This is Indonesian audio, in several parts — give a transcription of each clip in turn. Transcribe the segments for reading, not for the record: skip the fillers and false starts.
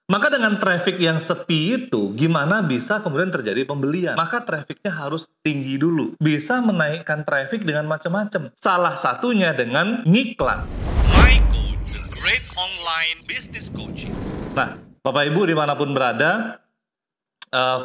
Maka dengan traffic yang sepi itu, gimana bisa kemudian terjadi pembelian? Maka trafficnya harus tinggi dulu. Bisa menaikkan traffic dengan macam-macam. Salah satunya dengan ngiklan. My Coach, the great online business coaching. Nah, Bapak Ibu dimanapun berada,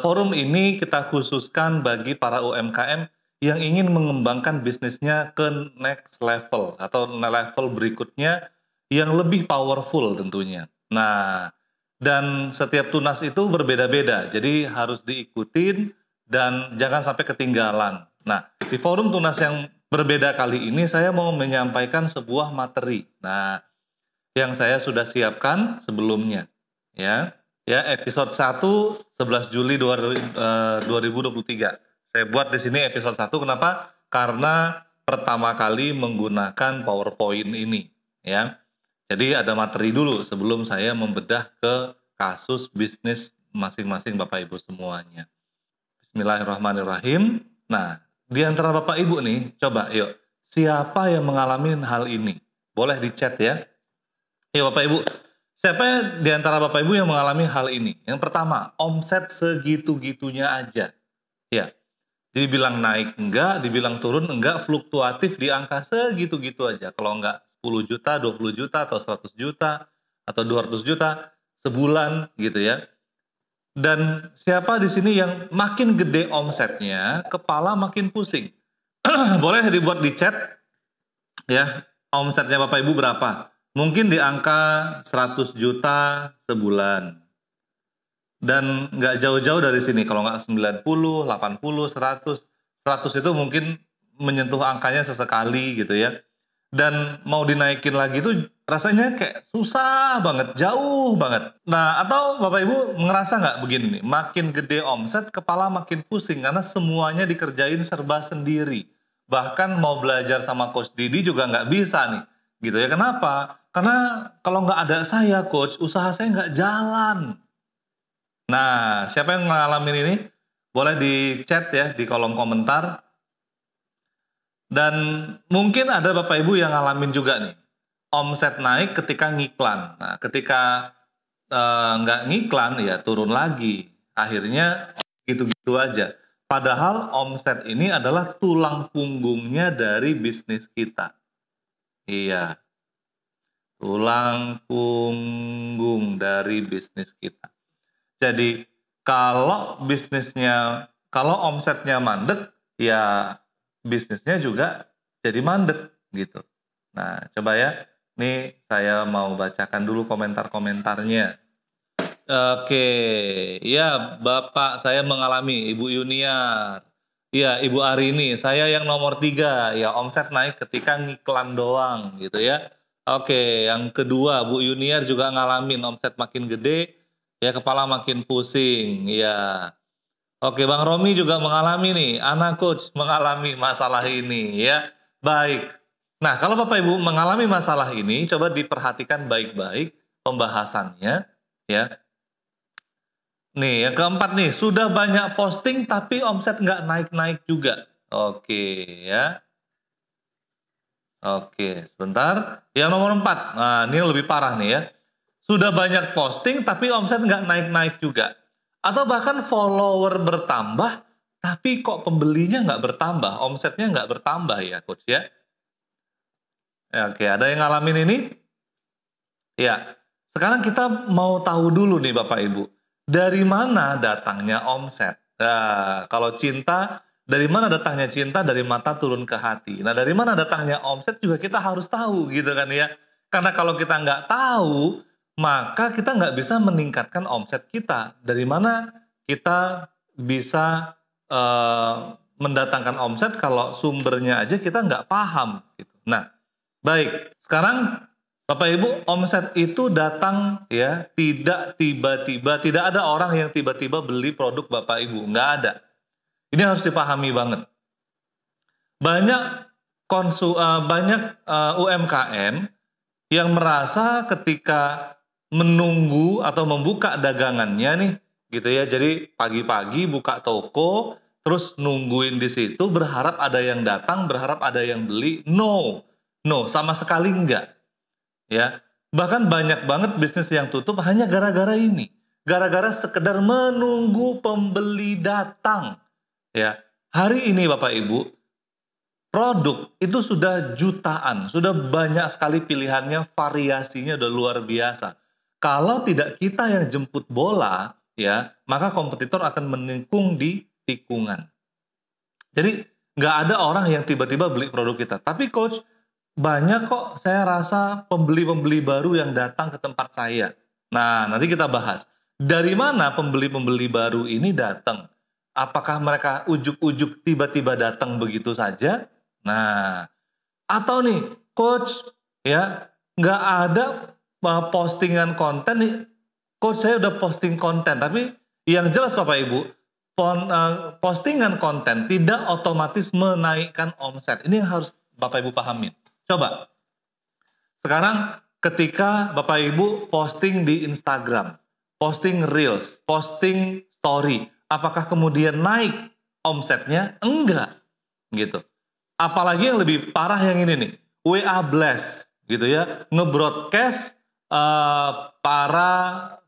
forum ini kita khususkan bagi para UMKM yang ingin mengembangkan bisnisnya ke next level atau level berikutnya yang lebih powerful tentunya. Nah, dan setiap tunas itu berbeda-beda, jadi harus diikutin dan jangan sampai ketinggalan. Nah, di forum tunas yang berbeda kali ini saya mau menyampaikan sebuah materi. Nah, yang saya sudah siapkan sebelumnya, ya episode 1 11 Juli 2023. Saya buat di sini episode 1, kenapa? Karena pertama kali menggunakan PowerPoint ini, ya. Jadi ada materi dulu sebelum saya membedah ke kasus bisnis masing-masing Bapak Ibu semuanya. Bismillahirrahmanirrahim. Nah, di antara Bapak Ibu nih, coba yuk, siapa yang mengalami hal ini? Boleh di chat ya. Ya Bapak Ibu, siapa di antara Bapak Ibu yang mengalami hal ini? Yang pertama, omset segitu-gitunya aja. Ya, dibilang naik enggak, dibilang turun enggak, fluktuatif di angka segitu-gitu aja. Kalau enggak 10 juta, 20 juta, atau 100 juta, atau 200 juta sebulan gitu ya. Dan siapa di sini yang makin gede omsetnya, kepala makin pusing? Boleh dibuat di chat ya, omsetnya Bapak Ibu berapa? Mungkin di angka 100 juta sebulan. Dan nggak jauh-jauh dari sini, kalau nggak 90, 80, 100. 100 itu mungkin menyentuh angkanya sesekali gitu ya. Dan mau dinaikin lagi itu rasanya kayak susah banget, jauh banget. Nah, atau Bapak Ibu ngerasa nggak begini nih, makin gede omset, kepala makin pusing karena semuanya dikerjain serba sendiri. Bahkan mau belajar sama Coach Didi juga nggak bisa nih, gitu ya. Kenapa? Karena kalau nggak ada saya, Coach, usaha saya nggak jalan. Nah, siapa yang ngalamin ini? Boleh di chat ya, di kolom komentar. Dan mungkin ada Bapak Ibu yang ngalamin juga nih, omset naik ketika ngiklan. Nah, ketika nggak ngiklan ya turun lagi. Akhirnya gitu-gitu aja. Padahal omset ini adalah tulang punggungnya dari bisnis kita. Iya, tulang punggung dari bisnis kita. Jadi kalau omsetnya mandek, ya bisnisnya juga jadi mandek gitu. Nah, coba ya, nih saya mau bacakan dulu komentar-komentarnya. Oke, ya Bapak saya mengalami, Ibu Yuniar. Iya, Ibu Arini, saya yang nomor 3, ya omset naik ketika ngiklan doang gitu ya. Oke, yang kedua Bu Yuniar juga ngalamin omset makin gede, ya kepala makin pusing, ya. Oke, Bang Romi juga mengalami nih, anak Coach mengalami masalah ini ya. Baik. Nah, kalau Bapak Ibu mengalami masalah ini, coba diperhatikan baik-baik pembahasannya ya. Nih, yang keempat nih, sudah banyak posting tapi omset nggak naik-naik juga. Oke ya. Oke, sebentar. Yang nomor 4, nah ini lebih parah nih ya. Sudah banyak posting tapi omset nggak naik-naik juga. Atau bahkan follower bertambah, tapi kok pembelinya nggak bertambah, omsetnya nggak bertambah ya Coach ya. Oke, ada yang ngalamin ini? Ya, sekarang kita mau tahu dulu nih Bapak Ibu, dari mana datangnya omset? Nah, kalau cinta, dari mana datangnya cinta? Dari mata turun ke hati. Nah, dari mana datangnya omset juga kita harus tahu gitu kan ya. Karena kalau kita nggak tahu, maka kita nggak bisa meningkatkan omset kita. Dari mana kita bisa mendatangkan omset kalau sumbernya aja kita nggak paham gitu. Nah, baik, sekarang Bapak Ibu, omset itu datang ya, tidak tiba-tiba, tidak ada orang yang tiba-tiba beli produk Bapak Ibu, nggak ada. Ini harus dipahami banget. Banyak UMKM yang merasa ketika menunggu atau membuka dagangannya nih, gitu ya. Jadi pagi-pagi buka toko, terus nungguin di situ, berharap ada yang datang, berharap ada yang beli. No, sama sekali enggak. Ya, bahkan banyak banget bisnis yang tutup hanya gara-gara ini. gara-gara sekedar menunggu pembeli datang. Ya, hari ini Bapak Ibu, produk itu sudah jutaan, sudah banyak sekali pilihannya, variasinya udah luar biasa. Kalau tidak kita yang jemput bola, ya, maka kompetitor akan menikung di tikungan. Jadi nggak ada orang yang tiba-tiba beli produk kita. Tapi coach, banyak kok saya rasa pembeli-pembeli baru yang datang ke tempat saya. Nah, nanti kita bahas. Dari mana pembeli-pembeli baru ini datang? Apakah mereka ujuk-ujuk tiba-tiba datang begitu saja? Nah, atau nih, coach, ya nggak ada postingan konten nih. Coach, saya udah posting konten, tapi yang jelas Bapak Ibu, postingan konten tidak otomatis menaikkan omset. Ini yang harus Bapak Ibu pahamin. Coba, sekarang ketika Bapak Ibu posting di Instagram, posting Reels, posting Story, apakah kemudian naik omsetnya? Enggak, gitu. Apalagi yang lebih parah yang ini nih, WA Blast, gitu ya, nge-broadcast para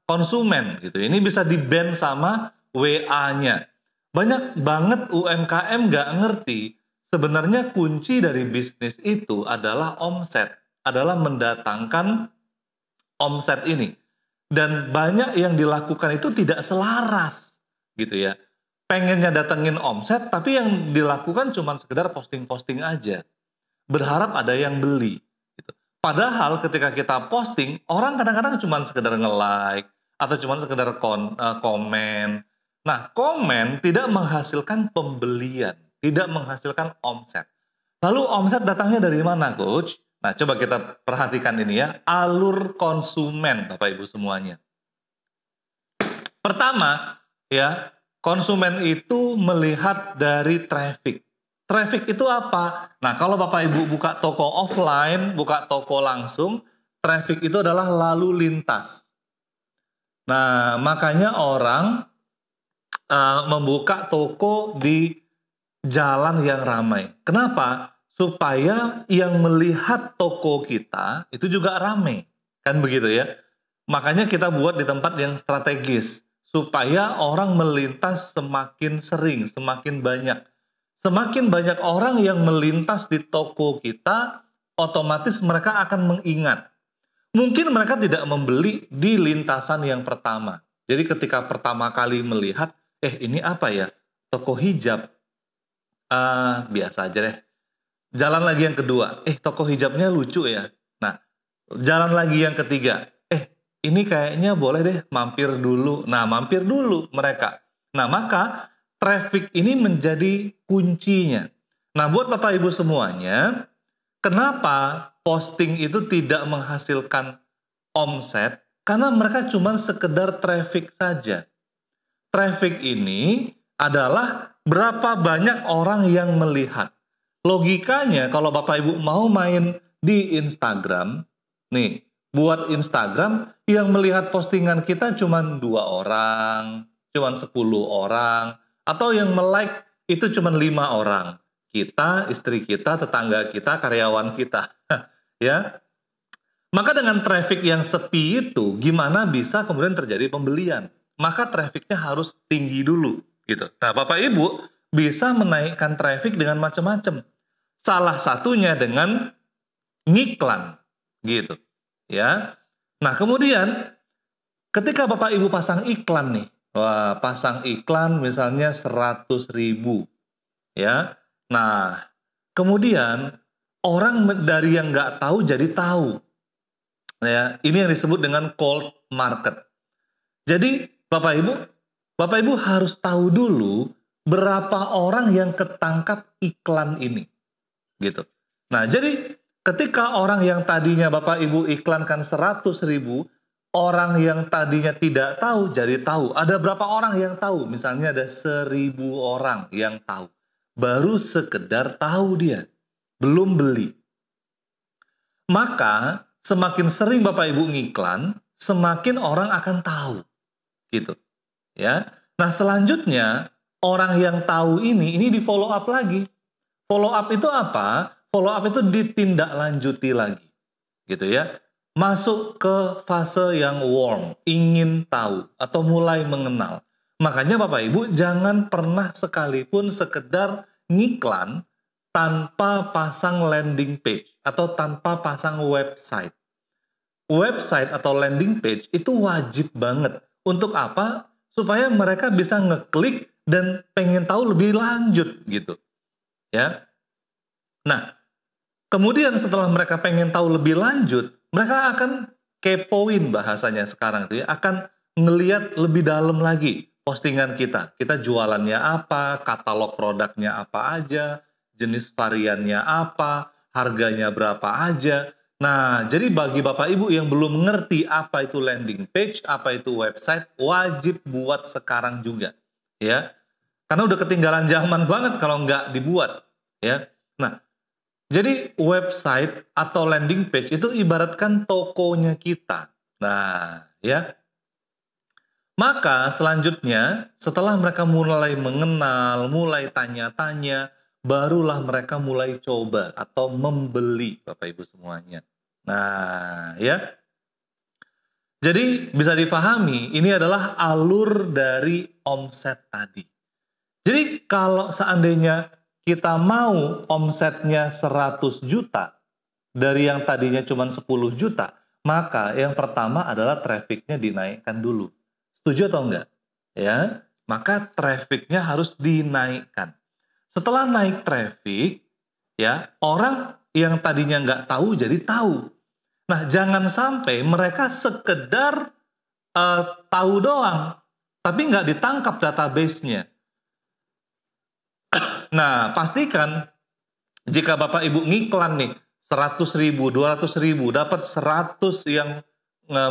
konsumen, gitu. Ini bisa di-ban sama WA-nya. Banyak banget UMKM nggak ngerti, sebenarnya kunci dari bisnis itu adalah omset, adalah mendatangkan omset ini. Dan banyak yang dilakukan itu tidak selaras, gitu ya. Pengennya datengin omset, tapi yang dilakukan cuma sekedar posting-posting aja. Berharap ada yang beli. Gitu. Padahal ketika kita posting, orang kadang-kadang cuma sekedar nge-like, atau cuma sekedar komen. Nah, komen tidak menghasilkan pembelian, tidak menghasilkan omset. Lalu omset datangnya dari mana, Coach? Nah, coba kita perhatikan ini ya, alur konsumen, Bapak Ibu semuanya. Pertama, ya, konsumen itu melihat dari traffic. Traffic itu apa? Nah, kalau Bapak Ibu buka toko offline, buka toko langsung, traffic itu adalah lalu lintas. Nah, makanya orang membuka toko di jalan yang ramai. Kenapa? Supaya yang melihat toko kita itu juga ramai. Kan begitu ya? Makanya kita buat di tempat yang strategis. Supaya orang melintas semakin sering, semakin banyak. Semakin banyak orang yang melintas di toko kita, otomatis mereka akan mengingat. Mungkin mereka tidak membeli di lintasan yang pertama. Jadi ketika pertama kali melihat, ini apa ya? Toko hijab. Biasa aja deh. Jalan lagi yang kedua, toko hijabnya lucu ya. Nah, jalan lagi yang ketiga, ini kayaknya boleh deh mampir dulu. Nah, mampir dulu mereka. Nah, maka traffic ini menjadi kuncinya. Nah, buat Bapak Ibu semuanya, kenapa posting itu tidak menghasilkan omset? Karena mereka cuma sekedar traffic saja. Traffic ini adalah berapa banyak orang yang melihat. Logikanya kalau Bapak Ibu mau main di Instagram, nih, buat Instagram yang melihat postingan kita cuma 2 orang, cuma 10 orang, atau yang like itu cuma 5 orang. Kita, istri kita, tetangga kita, karyawan kita. Ya. Maka dengan traffic yang sepi itu, gimana bisa kemudian terjadi pembelian? Maka trafficnya harus tinggi dulu, gitu. Nah, Bapak Ibu bisa menaikkan traffic dengan macam-macam. Salah satunya dengan ngiklan, gitu. Ya. Nah, kemudian ketika Bapak Ibu pasang iklan nih, pasang iklan misalnya 100.000, ya. Nah, kemudian orang dari yang nggak tahu jadi tahu. Ya, ini yang disebut dengan cold market. Jadi Bapak Ibu harus tahu dulu berapa orang yang ketangkap iklan ini, gitu. Nah, jadi ketika orang yang tadinya Bapak Ibu iklankan 100.000, orang yang tadinya tidak tahu jadi tahu. Ada berapa orang yang tahu? Misalnya ada 1.000 orang yang tahu. Baru sekedar tahu dia, belum beli. Maka semakin sering Bapak Ibu ngiklan, semakin orang akan tahu. Gitu. Ya. Nah, selanjutnya orang yang tahu ini di follow up lagi. Follow up itu apa? Follow up itu ditindaklanjuti lagi. Gitu ya. masuk ke fase yang warm, ingin tahu atau mulai mengenal. Makanya Bapak Ibu jangan pernah sekalipun sekedar ngiklan tanpa pasang landing page atau tanpa pasang website. Website atau landing page itu wajib banget. Untuk apa? Supaya mereka bisa ngeklik dan pengen tahu lebih lanjut gitu. Ya. Nah, kemudian setelah mereka pengen tahu lebih lanjut, mereka akan kepoin bahasanya sekarang tuh ya, akan ngeliat lebih dalam lagi postingan kita. Kita jualannya apa, katalog produknya apa aja, jenis variannya apa, harganya berapa aja. Nah, jadi bagi Bapak Ibu yang belum ngerti apa itu landing page, apa itu website, wajib buat sekarang juga, ya. Karena udah ketinggalan zaman banget kalau nggak dibuat, ya. Nah, jadi website atau landing page itu ibaratkan tokonya kita. Nah, ya. Maka selanjutnya setelah mereka mulai mengenal, mulai tanya-tanya, barulah mereka mulai coba atau membeli Bapak Ibu semuanya. Nah, ya. Jadi bisa difahami ini adalah alur dari omset tadi. Jadi kalau seandainya kita mau omsetnya 100 juta dari yang tadinya cuma 10 juta, maka yang pertama adalah trafficnya dinaikkan dulu. Setuju atau enggak? Ya, maka trafficnya harus dinaikkan. Setelah naik traffic, ya orang yang tadinya nggak tahu jadi tahu. Nah, jangan sampai mereka sekedar tahu doang, tapi nggak ditangkap database-nya. Nah, pastikan jika Bapak Ibu ngiklan nih 100.000, 200.000, dapat 100 yang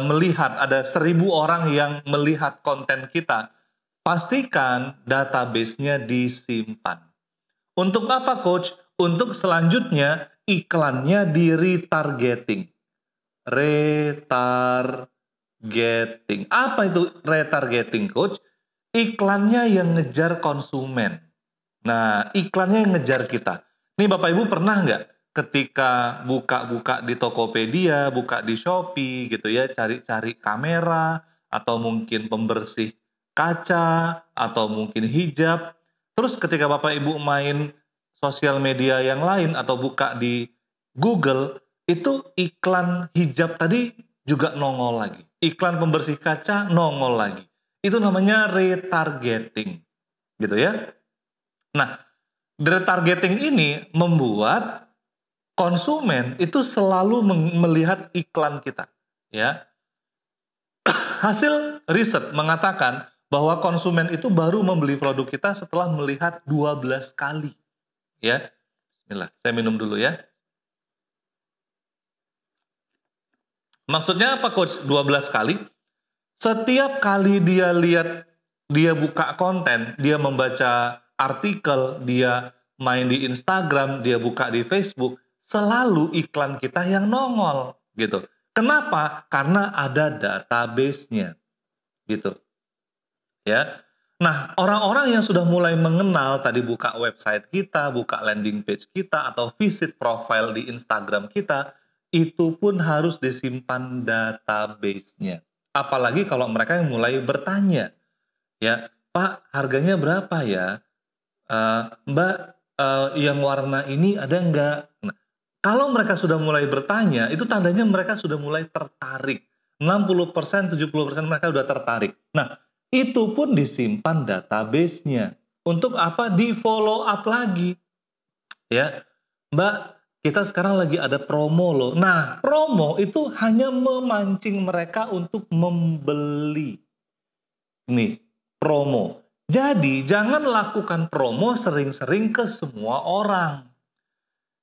melihat, ada 1.000 orang yang melihat konten kita, pastikan database-nya disimpan. Untuk apa, Coach? Untuk selanjutnya iklannya di retargeting. Retargeting. Apa itu retargeting, Coach? Iklannya yang ngejar konsumen. Nah, iklannya yang ngejar kita. Nih Bapak Ibu pernah nggak ketika buka-buka di Tokopedia, buka di Shopee gitu ya, cari-cari kamera, atau mungkin pembersih kaca, atau mungkin hijab. Terus ketika Bapak Ibu main sosial media yang lain atau buka di Google, itu iklan hijab tadi juga nongol lagi. Iklan pembersih kaca nongol lagi. Itu namanya retargeting. Gitu ya. Nah, retargeting ini membuat konsumen itu selalu melihat iklan kita, ya. Hasil riset mengatakan bahwa konsumen itu baru membeli produk kita setelah melihat 12 kali, ya. Bismillah, saya minum dulu ya. Maksudnya apa, Coach? 12 kali? Setiap kali dia lihat, dia buka konten, dia membaca artikel, dia main di Instagram, dia buka di Facebook, selalu iklan kita yang nongol gitu. Kenapa? Karena ada database-nya gitu. Ya. Nah, orang-orang yang sudah mulai mengenal tadi buka website kita, buka landing page kita atau visit profile di Instagram kita, itu pun harus disimpan database-nya. Apalagi kalau mereka yang mulai bertanya. Ya, Pak, harganya berapa ya? Mbak, yang warna ini ada nggak? Nah, kalau mereka sudah mulai bertanya, itu tandanya mereka sudah mulai tertarik. 60%, 70% mereka sudah tertarik. Nah, itu pun disimpan database-nya. Untuk apa? Di follow up lagi. Ya, Mbak, kita sekarang lagi ada promo loh. Nah, promo itu hanya memancing mereka untuk membeli. Nih, promo. Jadi, jangan lakukan promo sering-sering ke semua orang.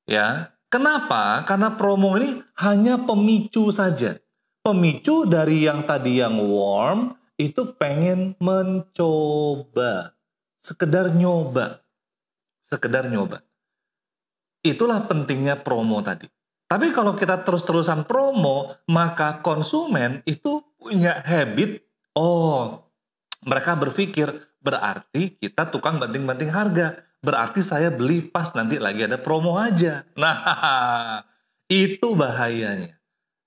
Ya, kenapa? Karena promo ini hanya pemicu saja. Pemicu dari yang tadi yang warm, itu pengen mencoba. Sekedar nyoba. Sekedar nyoba. Itulah pentingnya promo tadi. Tapi kalau kita terus-terusan promo, maka konsumen itu punya habit, mereka berpikir, berarti kita tukang banting-banting harga. Berarti saya beli pas nanti lagi ada promo aja. Nah, itu bahayanya.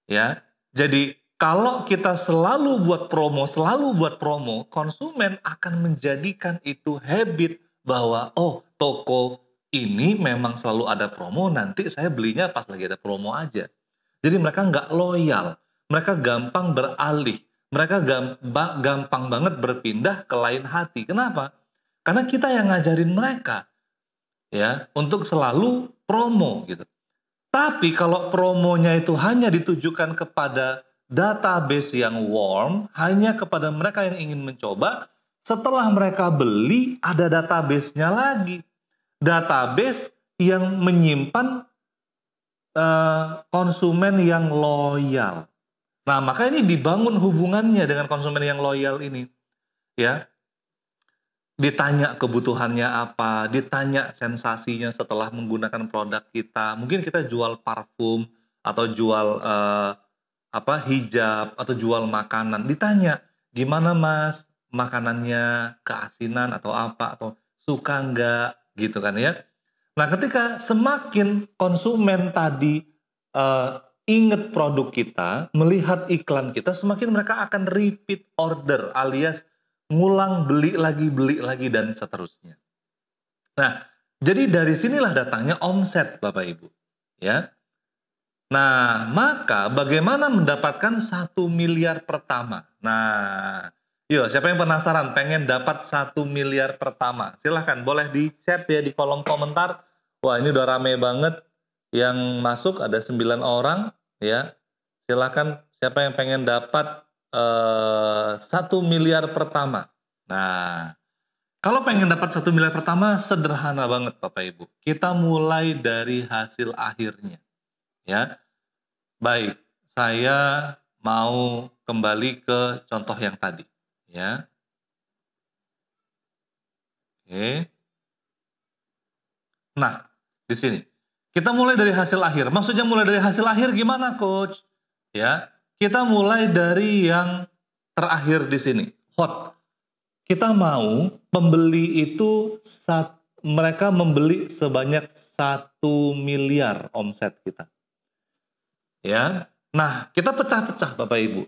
Ya. Jadi kalau kita selalu buat promo, konsumen akan menjadikan itu habit bahwa oh toko ini memang selalu ada promo, nanti saya belinya pas lagi ada promo aja. Jadi mereka nggak loyal, mereka gampang beralih, mereka gampang banget berpindah ke lain hati. Kenapa? Karena kita yang ngajarin mereka ya untuk selalu promo gitu. Tapi kalau promonya itu hanya ditujukan kepada database yang warm, hanya kepada mereka yang ingin mencoba, setelah mereka beli ada database-nya lagi. Database yang menyimpan konsumen yang loyal. Nah, maka ini dibangun hubungannya dengan konsumen yang loyal ini. Ya, ditanya kebutuhannya apa, ditanya sensasinya setelah menggunakan produk kita. Mungkin kita jual parfum atau jual hijab atau jual makanan. Ditanya, gimana Mas makanannya, keasinan atau apa, atau suka enggak gitu kan ya. Nah, ketika semakin konsumen tadi ingat produk kita, melihat iklan kita, semakin mereka akan repeat order alias ngulang beli lagi dan seterusnya. Nah, jadi dari sinilah datangnya omset Bapak Ibu, ya. Nah, maka bagaimana mendapatkan 1 miliar pertama? Nah, yuk siapa yang penasaran pengen dapat 1 miliar pertama? Silahkan boleh di chat ya di kolom komentar. Wah, ini udah rame banget yang masuk ada 9 orang ya. Silahkan siapa yang pengen dapat 1 miliar pertama. Nah, kalau pengen dapat 1 miliar pertama sederhana banget Bapak Ibu. Kita mulai dari hasil akhirnya. Ya. Baik, saya mau kembali ke contoh yang tadi, ya. Oke. Nah, di sini kita mulai dari hasil akhir. Maksudnya mulai dari hasil akhir gimana, Coach? Ya, kita mulai dari yang terakhir di sini, hot. Kita mau pembeli itu mereka membeli sebanyak 1 miliar omset kita. Ya, nah kita pecah-pecah Bapak Ibu.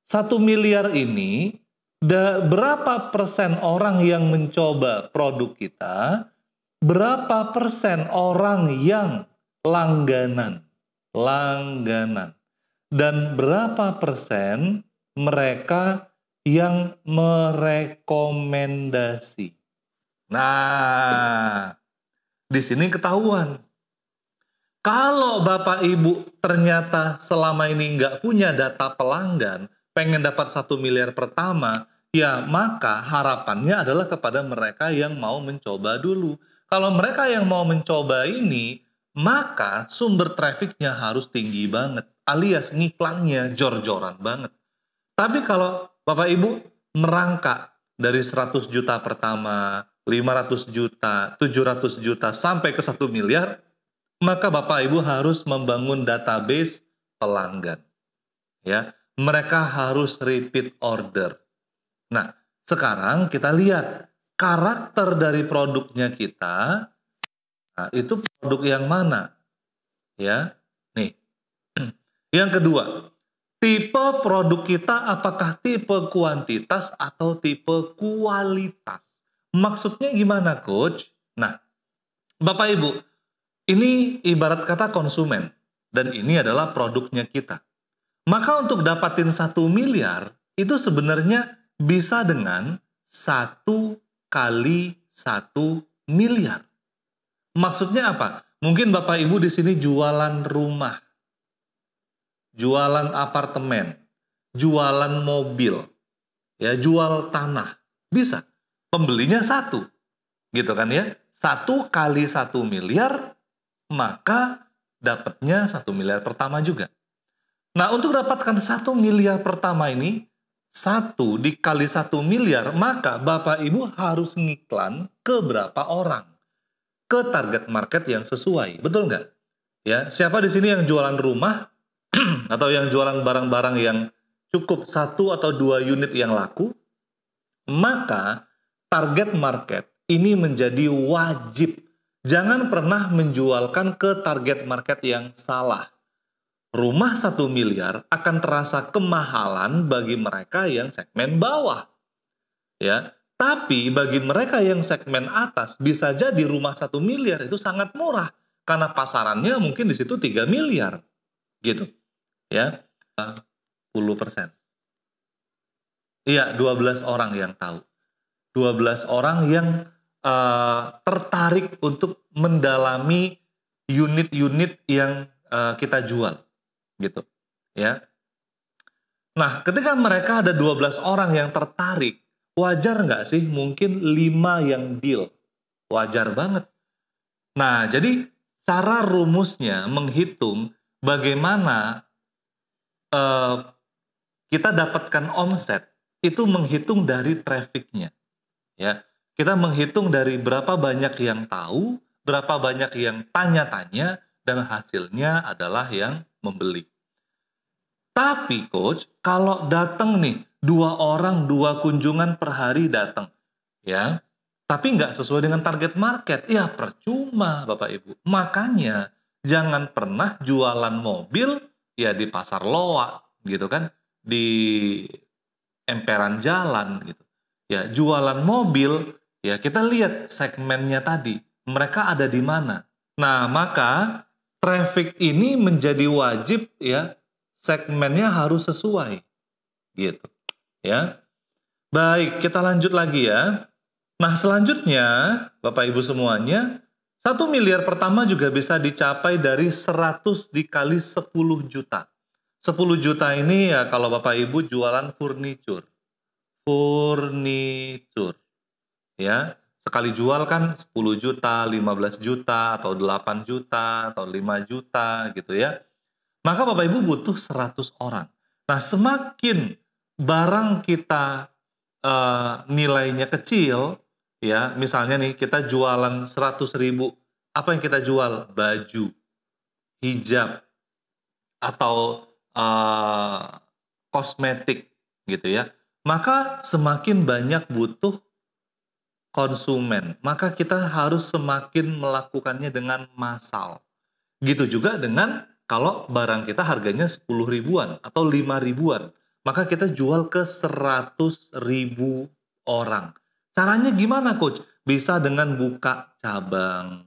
1 miliar ini berapa persen orang yang mencoba produk kita, berapa persen orang yang langganan, dan berapa persen mereka yang merekomendasi. Nah, di sini ketahuan. Kalau Bapak Ibu ternyata selama ini nggak punya data pelanggan, pengen dapat 1 miliar pertama, ya maka harapannya adalah kepada mereka yang mau mencoba dulu. Kalau mereka yang mau mencoba ini, maka sumber trafficnya harus tinggi banget, alias ngiklannya jor-joran banget. Tapi kalau Bapak Ibu merangkak dari 100 juta pertama, 500 juta, 700 juta, sampai ke 1 miliar, maka Bapak Ibu harus membangun database pelanggan. Ya, mereka harus repeat order. Nah, sekarang kita lihat karakter dari produknya kita. Nah, itu produk yang mana? Ya, nih. Yang kedua, tipe produk kita apakah tipe kuantitas atau tipe kualitas? Maksudnya gimana, Coach? Nah, Bapak Ibu, ini ibarat kata konsumen, dan ini adalah produknya kita. Maka untuk dapatin 1 miliar, itu sebenarnya bisa dengan 1 kali 1 miliar. Maksudnya apa? Mungkin Bapak Ibu di sini jualan rumah, jualan apartemen, jualan mobil, ya jual tanah. Bisa. Pembelinya 1. Gitu kan ya? 1 kali 1 miliar, maka dapatnya 1 miliar pertama juga. Nah, untuk dapatkan 1 miliar pertama ini, 1 dikali 1 miliar, maka Bapak Ibu harus ngiklan ke berapa orang? Ke target market yang sesuai. Betul nggak? Ya, siapa di sini yang jualan rumah atau yang jualan barang-barang yang cukup 1 atau 2 unit yang laku, maka target market ini menjadi wajib. Jangan pernah menjualkan ke target market yang salah. rumah 1 miliar akan terasa kemahalan bagi mereka yang segmen bawah. Ya, tapi bagi mereka yang segmen atas bisa jadi rumah 1 miliar itu sangat murah karena pasarannya mungkin di situ 3 miliar gitu. Ya, 10%. Iya, 12 orang yang tahu. 12 orang yang tertarik untuk mendalami unit-unit yang kita jual gitu. Ya. Nah, ketika mereka ada 12 orang yang tertarik, wajar nggak sih mungkin 5 yang deal? Wajar banget. Nah, jadi cara rumusnya menghitung bagaimana kita dapatkan omset itu menghitung dari trafficnya. Ya, kita menghitung dari berapa banyak yang tahu, berapa banyak yang tanya-tanya, dan hasilnya adalah yang membeli. Tapi coach, kalau datang nih 2 orang 2 kunjungan per hari datang, ya, tapi nggak sesuai dengan target market, ya percuma Bapak Ibu. Makanya jangan pernah jualan mobil ya di pasar loa gitu kan, di emperan jalan gitu. Ya, jualan mobil, ya kita lihat segmennya tadi, mereka ada di mana. Nah, maka traffic ini menjadi wajib ya, segmennya harus sesuai gitu. Ya. Baik, kita lanjut lagi ya. Nah, selanjutnya Bapak Ibu semuanya, 1 miliar pertama juga bisa dicapai dari 100 dikali 10 juta. 10 juta ini ya kalau Bapak Ibu jualan furniture. Ya, sekali jual kan 10 juta, 15 juta, atau 8 juta, atau 5 juta gitu ya. Maka Bapak Ibu butuh 100 orang. Nah, semakin barang kita nilainya kecil, ya misalnya nih kita jualan 100.000, apa yang kita jual? Baju, hijab, atau kosmetik gitu ya. Maka semakin banyak butuh konsumen, maka kita harus semakin melakukannya dengan massal. Gitu juga dengan kalau barang kita harganya 10 ribuan atau 5 ribuan, maka kita jual ke 100.000 orang. Caranya gimana coach? Bisa dengan buka cabang,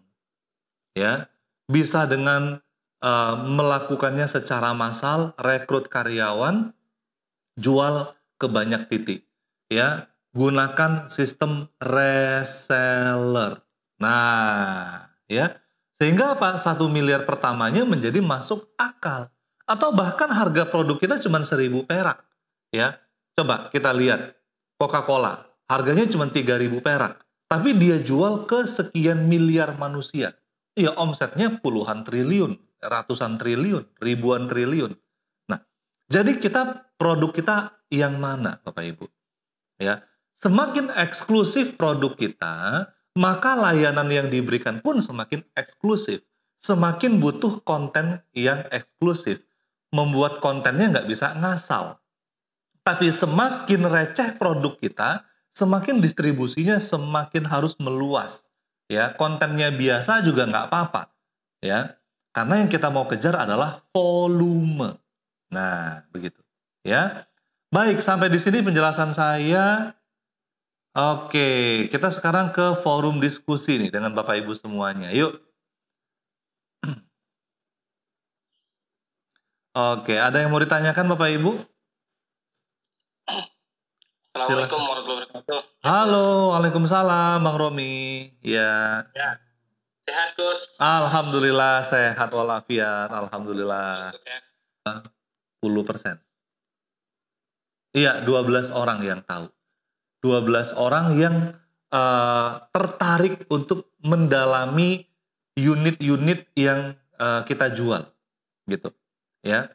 ya, bisa dengan melakukannya secara massal, rekrut karyawan, jual ke banyak titik, ya. Gunakan sistem reseller. Nah, ya. Sehingga apa? 1 miliar pertamanya menjadi masuk akal. Atau bahkan harga produk kita cuma 1.000 perak. Ya, coba kita lihat Coca-Cola. Harganya cuma 3.000 perak. Tapi dia jual ke sekian miliar manusia. Ya, omsetnya puluhan triliun, ratusan triliun, ribuan triliun. Nah, jadi produk kita yang mana Bapak Ibu? Ya, semakin eksklusif produk kita, maka layanan yang diberikan pun semakin eksklusif. Semakin butuh konten yang eksklusif. Membuat kontennya nggak bisa ngasal. Tapi semakin receh produk kita, semakin distribusinya semakin harus meluas. Ya, kontennya biasa juga nggak apa-apa. Ya, karena yang kita mau kejar adalah volume. Nah, begitu. Ya, baik, sampai di sini penjelasan saya. Oke, kita sekarang ke forum diskusi nih dengan Bapak Ibu semuanya. Yuk. Oke, ada yang mau ditanyakan Bapak Ibu? Assalamualaikum warahmatullahi wabarakatuh. Halo, waalaikumsalam Bang Romi. Ya. Ya, sehat Gus. Alhamdulillah sehat walafiat. Alhamdulillah. 10%. Iya, 12 orang yang tahu. 12 orang yang tertarik untuk mendalami unit-unit yang kita jual gitu ya.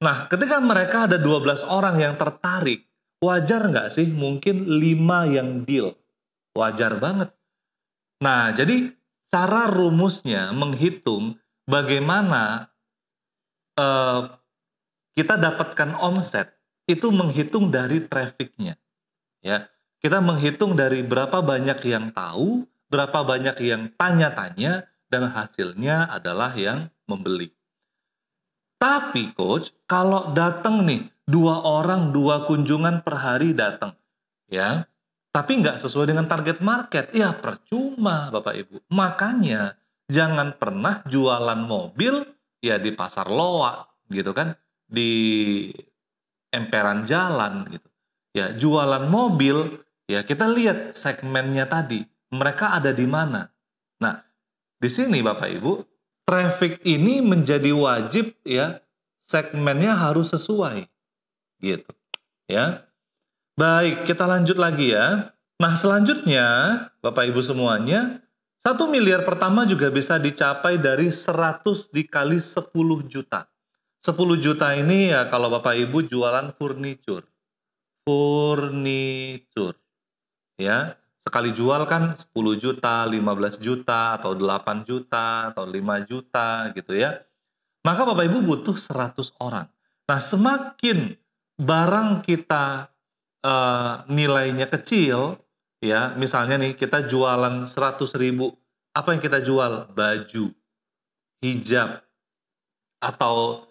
Nah, ketika mereka ada 12 orang yang tertarik, wajar nggak sih mungkin 5 yang deal? Wajar banget. Nah, jadi cara rumusnya menghitung bagaimana kita dapatkan omset itu menghitung dari trafficnya. Ya, kita menghitung dari berapa banyak yang tahu, berapa banyak yang tanya-tanya, dan hasilnya adalah yang membeli. Tapi coach, kalau datang nih 2 orang 2 kunjungan per hari datang, ya, tapi nggak sesuai dengan target market, ya percuma Bapak Ibu. Makanya jangan pernah jualan mobil ya di pasar loak gitu kan, di emperan jalan gitu. Ya, jualan mobil ya kita lihat segmennya tadi, mereka ada di mana. Nah, di sini Bapak Ibu, traffic ini menjadi wajib ya, segmennya harus sesuai gitu ya. Baik, kita lanjut lagi ya. Nah, selanjutnya Bapak Ibu semuanya, 1 miliar pertama juga bisa dicapai dari 100 dikali 10 juta. 10 juta ini ya kalau Bapak Ibu jualan furniture. Furniture. Ya, sekali jual kan 10 juta, 15 juta, atau 8 juta, atau 5 juta gitu ya. Maka Bapak Ibu butuh 100 orang. Nah, semakin barang kita nilainya kecil, ya misalnya nih kita jualan 100.000, apa yang kita jual? Baju, hijab, atau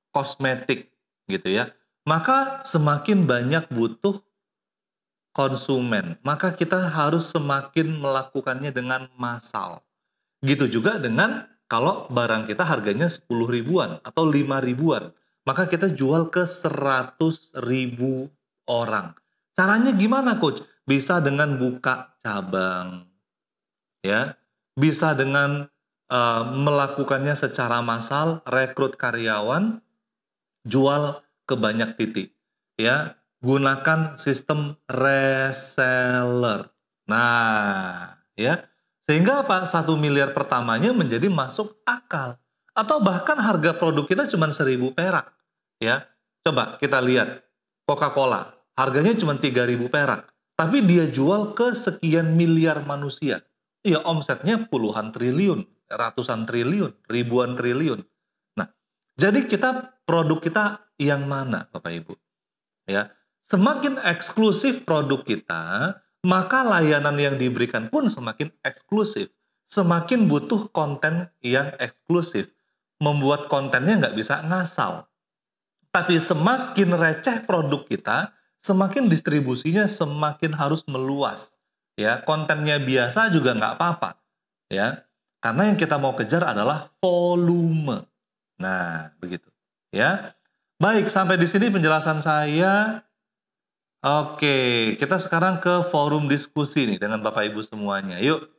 kosmetik gitu ya. Maka semakin banyak butuh konsumen, maka kita harus semakin melakukannya dengan massal. Gitu juga dengan kalau barang kita harganya 10 ribuan atau 5 ribuan, maka kita jual ke 100.000 orang. Caranya gimana coach? Bisa dengan buka cabang, ya, bisa dengan melakukannya secara massal, rekrut karyawan, jual ke banyak titik, ya. Gunakan sistem reseller. Nah, ya. Sehingga apa? 1 miliar pertamanya menjadi masuk akal. Atau bahkan harga produk kita cuma 1.000 perak. Ya, coba kita lihat Coca-Cola. Harganya cuma 3.000 perak. Tapi dia jual ke sekian miliar manusia. Ya, omsetnya puluhan triliun, ratusan triliun, ribuan triliun. Nah, jadi produk kita yang mana Bapak Ibu? Ya, semakin eksklusif produk kita, maka layanan yang diberikan pun semakin eksklusif. Semakin butuh konten yang eksklusif. Membuat kontennya nggak bisa ngasal. Tapi semakin receh produk kita, semakin distribusinya semakin harus meluas. Ya, kontennya biasa juga nggak apa-apa. Ya, karena yang kita mau kejar adalah volume. Nah, begitu. Ya, baik, sampai di sini penjelasan saya. Oke, kita sekarang ke forum diskusi nih dengan Bapak Ibu semuanya. Yuk.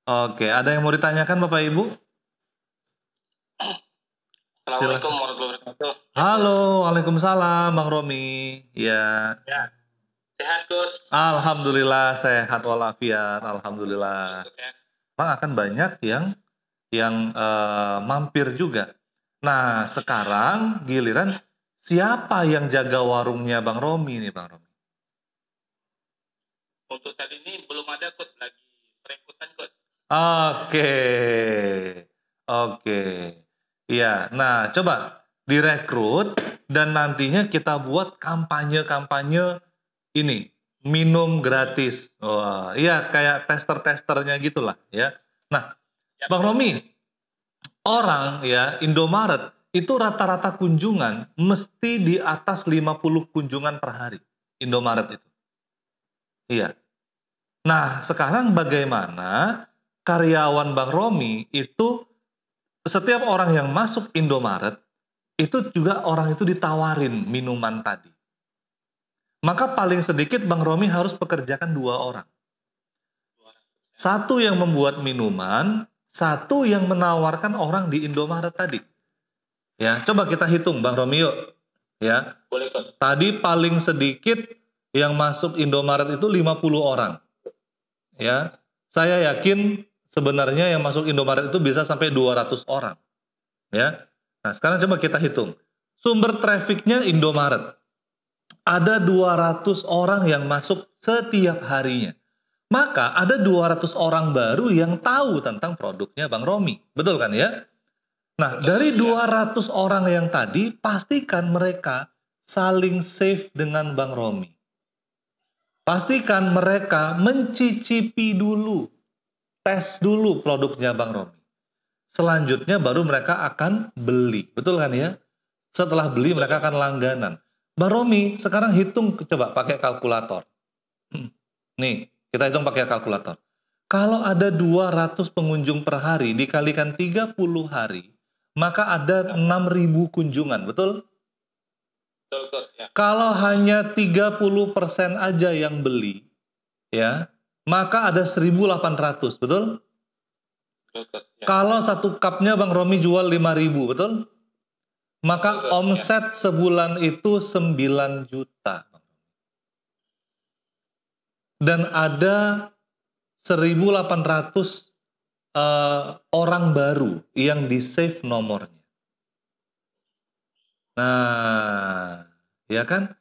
Oke, ada yang mau ditanyakan Bapak Ibu? Assalamualaikum warahmatullahi wabarakatuh. Halo, waalaikumsalam Bang Romi. Ya. Ya, sehat Coach. Alhamdulillah sehat walafiat. Alhamdulillah. Bang akan banyak yang mampir juga. Nah, sekarang giliran siapa yang jaga warungnya Bang Romi nih Bang Romi? Untuk saat ini belum ada Coach, lagi perekrutan Coach. Oke. Iya, nah coba direkrut dan nantinya kita buat kampanye-kampanye ini, minum gratis. Wah, iya kayak tester-testernya gitulah ya. Nah, Bang Romi, orang ya Indomaret itu rata-rata kunjungan mesti di atas 50 kunjungan per hari. Indomaret itu. Iya. Nah, sekarang bagaimana karyawan Bang Romi itu setiap orang yang masuk Indomaret itu juga orang itu ditawarin minuman tadi. Maka paling sedikit Bang Romi harus pekerjakan 2 orang. 1 yang membuat minuman, 1 yang menawarkan orang di Indomaret tadi. Ya, coba kita hitung Bang Romi yuk. Ya. Boleh Coach. Tadi paling sedikit yang masuk Indomaret itu 50 orang. Ya. Saya yakin sebenarnya yang masuk Indomaret itu bisa sampai 200 orang. Ya. Nah, sekarang coba kita hitung. Sumber trafiknya Indomaret. Ada 200 orang yang masuk setiap harinya. Maka ada 200 orang baru yang tahu tentang produknya Bang Romi. Betul kan ya? Nah, dari 200 orang yang tadi, pastikan mereka saling save dengan Bang Romi. Pastikan mereka mencicipi dulu tes dulu produknya Bang Romi. Selanjutnya baru mereka akan beli. Betul kan ya? Setelah beli mereka akan langganan. Bang Romi, sekarang hitung coba pakai kalkulator. Nih, kita hitung pakai kalkulator. Kalau ada 200 pengunjung per hari dikalikan 30 hari, maka ada 6.000 kunjungan, betul? Betul, Coach. Ya. Kalau hanya 30% aja yang beli, ya, maka ada 1.800, betul? Betul, Coach. Ya. Kalau satu cupnya Bang Romi jual 5.000, betul? Maka Betul, omset sebulan itu 9 juta. Dan ada 1.800 orang baru yang di-save nomornya. Nah, ya kan?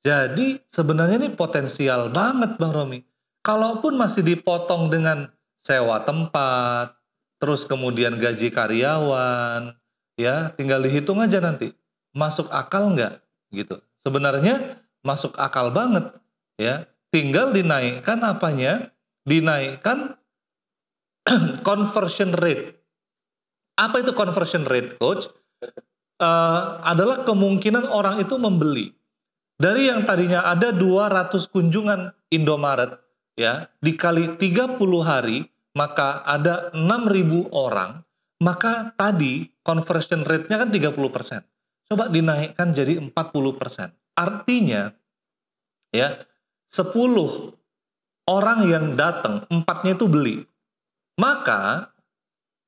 Jadi sebenarnya ini potensial banget Bang Romi. Kalaupun masih dipotong dengan sewa tempat, terus kemudian gaji karyawan, ya tinggal dihitung aja nanti. Masuk akal nggak? Gitu. Sebenarnya masuk akal banget. Ya, tinggal dinaikkan apanya? Dinaikkan conversion rate. Apa itu conversion rate, Coach? Adalah kemungkinan orang itu membeli. Dari yang tadinya ada 200 kunjungan Indomaret, ya, dikali 30 hari, maka ada 6.000 orang, maka tadi conversion rate-nya kan 30%. Coba dinaikkan jadi 40%. Artinya, ya, 10 orang yang datang, 4-nya itu beli. Maka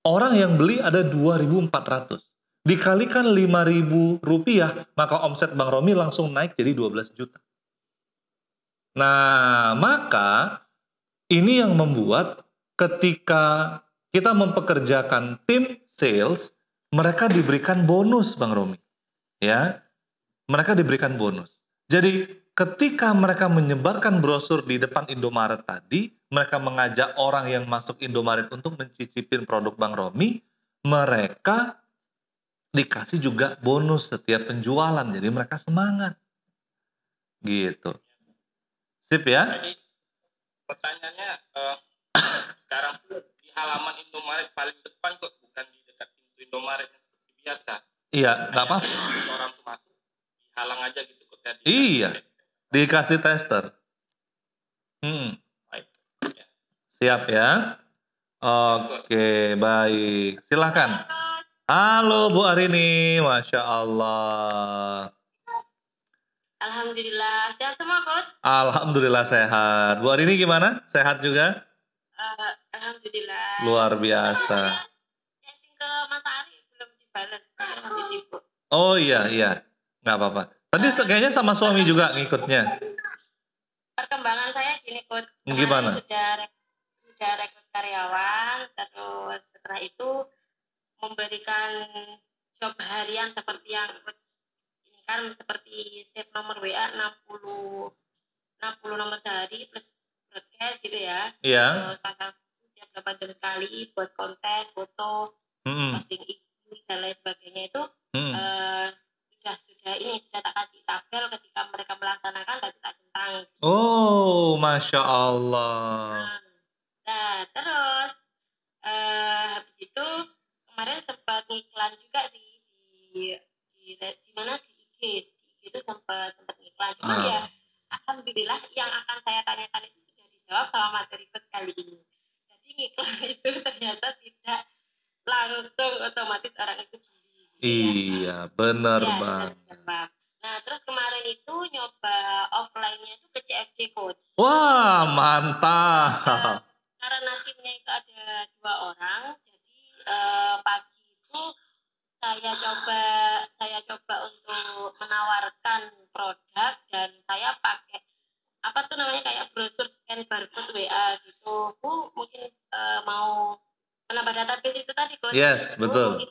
orang yang beli ada 2.400. Dikalikan 5.000 rupiah, maka omset Bang Romi langsung naik jadi 12 juta. Nah, maka ini yang membuat ketika kita mempekerjakan tim sales, mereka diberikan bonus Bang Romi. Ya, mereka diberikan bonus. Jadi ketika mereka menyebarkan brosur di depan Indomaret tadi, mereka mengajak orang yang masuk Indomaret untuk mencicipin produk Bang Romi, mereka dikasih juga bonus setiap penjualan, jadi mereka semangat. Gitu. Sip ya? Jadi pertanyaannya sekarang di halaman Indomaret paling depan kok, bukan di dekat pintu Indomaret seperti biasa. Iya, nggak apa-apa. Orang tuh masuk dihalang aja gitu kok. Iya, dikasih tester. Baik. Ya. Siap ya? Oke, baik. Silakan. Halo Bu Arini, Masya Allah. Alhamdulillah, sehat semua Coach? Alhamdulillah sehat. Bu Arini gimana? Sehat juga? Alhamdulillah. Luar biasa. Chatting ke Matahari belum dibalas, karena masih sibuk. Oh iya, nggak apa-apa. Tadi kayaknya sama suami juga ngikutnya. Perkembangan saya gini Coach. Gimana? Sudah rekrut karyawan, terus setelah itu memberikan job harian seperti yang Coach ini kan, seperti save nomor WA 60 nomor sehari plus broadcast gitu ya. Iya. Terus pasang setiap 8 jam sekali buat konten, foto, posting IG dan lain sebagainya itu sudah tak kasih tabel ketika mereka melaksanakan dan tak centang. Oh, Masya Allah. Nah, terus habis itu kemarin sempat ngiklan juga sih di mana di IG itu sempat ngiklan. Cuma ya alhamdulillah yang akan saya tanyakan itu sudah dijawab sama materi coach kali ini. Jadi ngiklan itu ternyata tidak langsung otomatis orang itu beli. Iya, benar banget. Nah, terus kemarin itu nyoba offline-nya itu ke CFC Coach. Wah, mantap. Karena timnya itu ada 2 orang, jadi pagi itu saya coba untuk menawarkan produk dan saya pakai apa tuh namanya kayak brosur scan barcode WA gitu. Bu mungkin mau menambah database itu tadi Coach. Yes, betul.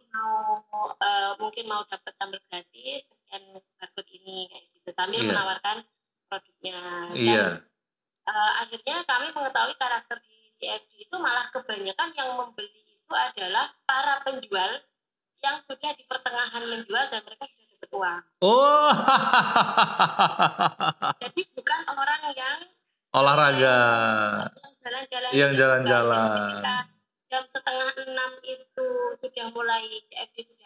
Mungkin mau dapat sambal gratis scan barcode ini kayak gitu sambil menawarkan produknya. Dan akhirnya kami mengetahui karakter di CFD itu malah kebanyakan yang membeli itu adalah para penjual yang sudah di pertengahan menjual dan mereka sudah dapat uang. Oh. Jadi bukan orang yang olahraga. Yang jalan-jalan.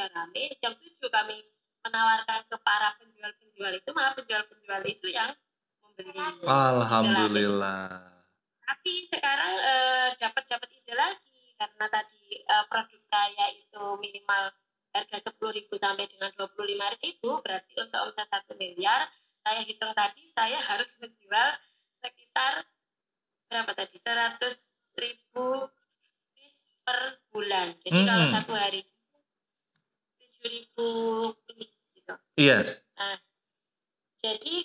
sudah rame, jam 7 kami menawarkan ke para penjual-penjual itu, malah penjual-penjual itu yang membeli. Alhamdulillah. Tapi sekarang dapat ide lagi karena tadi produk saya itu minimal harga 10.000 sampai dengan 25.000, berarti untuk omset 1 miliar, saya hitung tadi saya harus menjual sekitar berapa tadi? 100.000 piece per bulan. Jadi kalau satu hari 7.000 piece gitu. Yes. Nah, jadi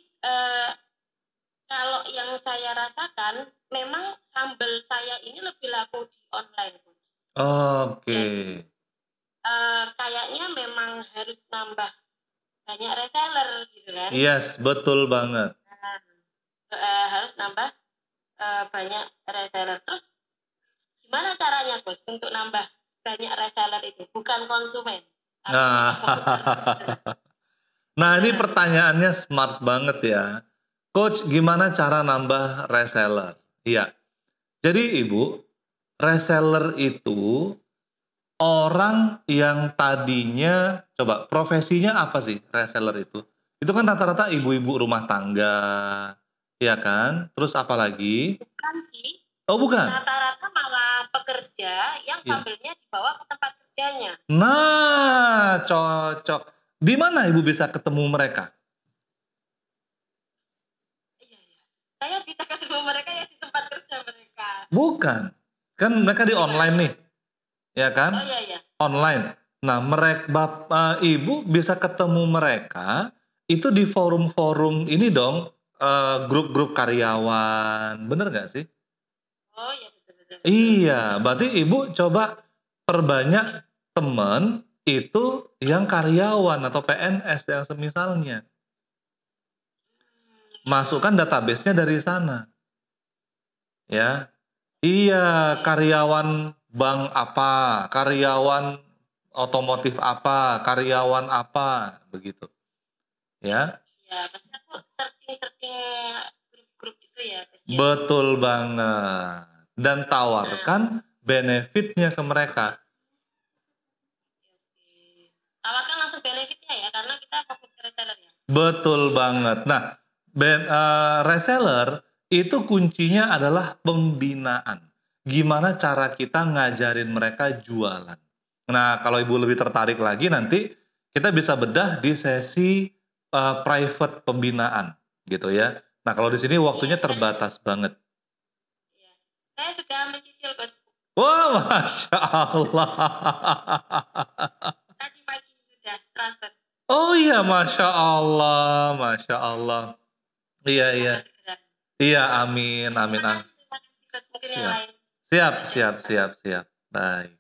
kalau yang saya rasakan memang sambal saya ini lebih laku di online, Coach. Oke. Kayaknya memang harus nambah banyak reseller gitu kan. Yes, betul banget. Harus nambah banyak reseller. Terus gimana caranya, Bos, untuk nambah banyak reseller itu? Bukan konsumen. Nah, ini pertanyaannya smart banget ya. Coach, gimana cara nambah reseller? Iya. Jadi Ibu, reseller itu orang yang tadinya, coba profesinya apa sih reseller itu? Itu kan rata-rata ibu-ibu rumah tangga, ya kan? Terus apa lagi? Bukan sih. Oh, bukan. Rata-rata malah pekerja yang sambelnya dibawa ke tempat kerjanya. Nah, cocok. Di mana Ibu bisa ketemu mereka? Saya bisa ketemu mereka ya di tempat kerja mereka. Bukan. Kan mereka di online nih. Ya kan? Oh iya. Online. Nah, Ibu bisa ketemu mereka itu di forum-forum ini dong, grup-grup karyawan. Bener gak sih? Oh iya, betul. Iya, berarti Ibu coba perbanyak temen itu yang karyawan atau PNS yang semisalnya. Masukkan database-nya dari sana. Ya. Iya, karyawan bank apa, karyawan otomotif apa, karyawan apa, begitu. Ya. Ya, pasti aku searching grup-grup itu ya. Betul banget. Dan tawarkan benefitnya ke mereka. Tawarkan langsung benefitnya ya, karena kita fokus ke reseller ya. Betul banget. Nah, reseller itu kuncinya adalah pembinaan. Gimana cara kita ngajarin mereka jualan. Nah, kalau Ibu lebih tertarik lagi nanti kita bisa bedah di sesi private pembinaan gitu ya. Nah, kalau di sini waktunya terbatas banget. Ya. Saya sudah mencicil, Coach. Wah, Masya Allah. Tadi pagi sudah transfer. Oh iya, Masya Allah, Masya Allah. Iya. Iya, amin. Mungkin yang lain. Siap. Baik.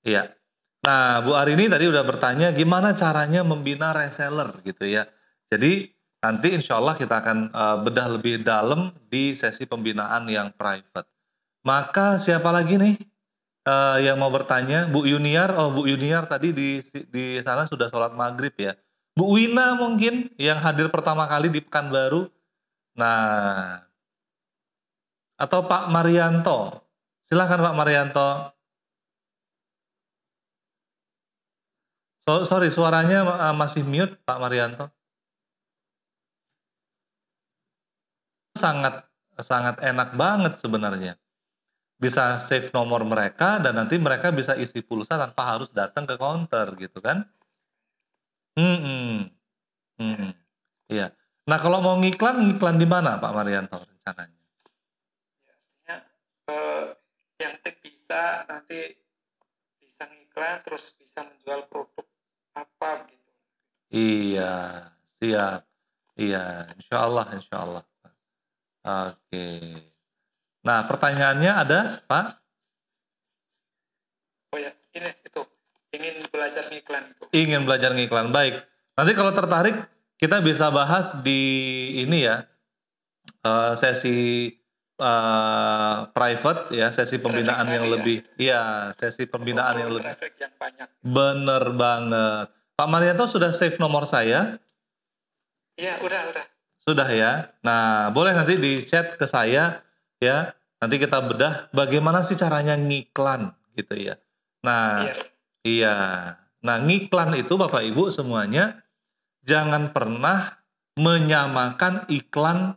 Iya. Nah, Bu Arini tadi udah bertanya gimana caranya membina reseller gitu ya. Jadi nanti insya Allah kita akan bedah lebih dalam di sesi pembinaan yang private. Maka siapa lagi nih yang mau bertanya? Bu Yuniar. Oh, Bu Yuniar tadi di sana sudah sholat maghrib ya. Bu Wina mungkin yang hadir pertama kali di Pekanbaru. Nah, atau Pak Marianto. Silakan Pak Marianto. Sorry, suaranya masih mute Pak Marianto. Sangat enak banget sebenarnya. Bisa save nomor mereka dan nanti mereka bisa isi pulsa tanpa harus datang ke counter gitu kan? Iya. Nah, kalau mau ngiklan di mana Pak Marianto rencananya? Ya, yang bisa nanti bisa ngiklan terus bisa menjual produk apa gitu. Iya, siap. Iya, insya Allah. Oke. Nah, pertanyaannya ada, Pak? Oh ya, ini itu ingin belajar ngiklan itu. Ingin belajar ngiklan, baik. Nanti kalau tertarik kita bisa bahas di ini ya, sesi private ya, sesi pembinaan yang lebih, iya, sesi pembinaan yang lebih. Yang banyak. Bener banget. Pak Marianto sudah save nomor saya? Iya, udah. Sudah ya. Nah, boleh nanti di chat ke saya ya. Nanti kita bedah bagaimana sih caranya ngiklan gitu ya. Nah, iya. Nah, ngiklan itu Bapak Ibu semuanya jangan pernah menyamakan iklan.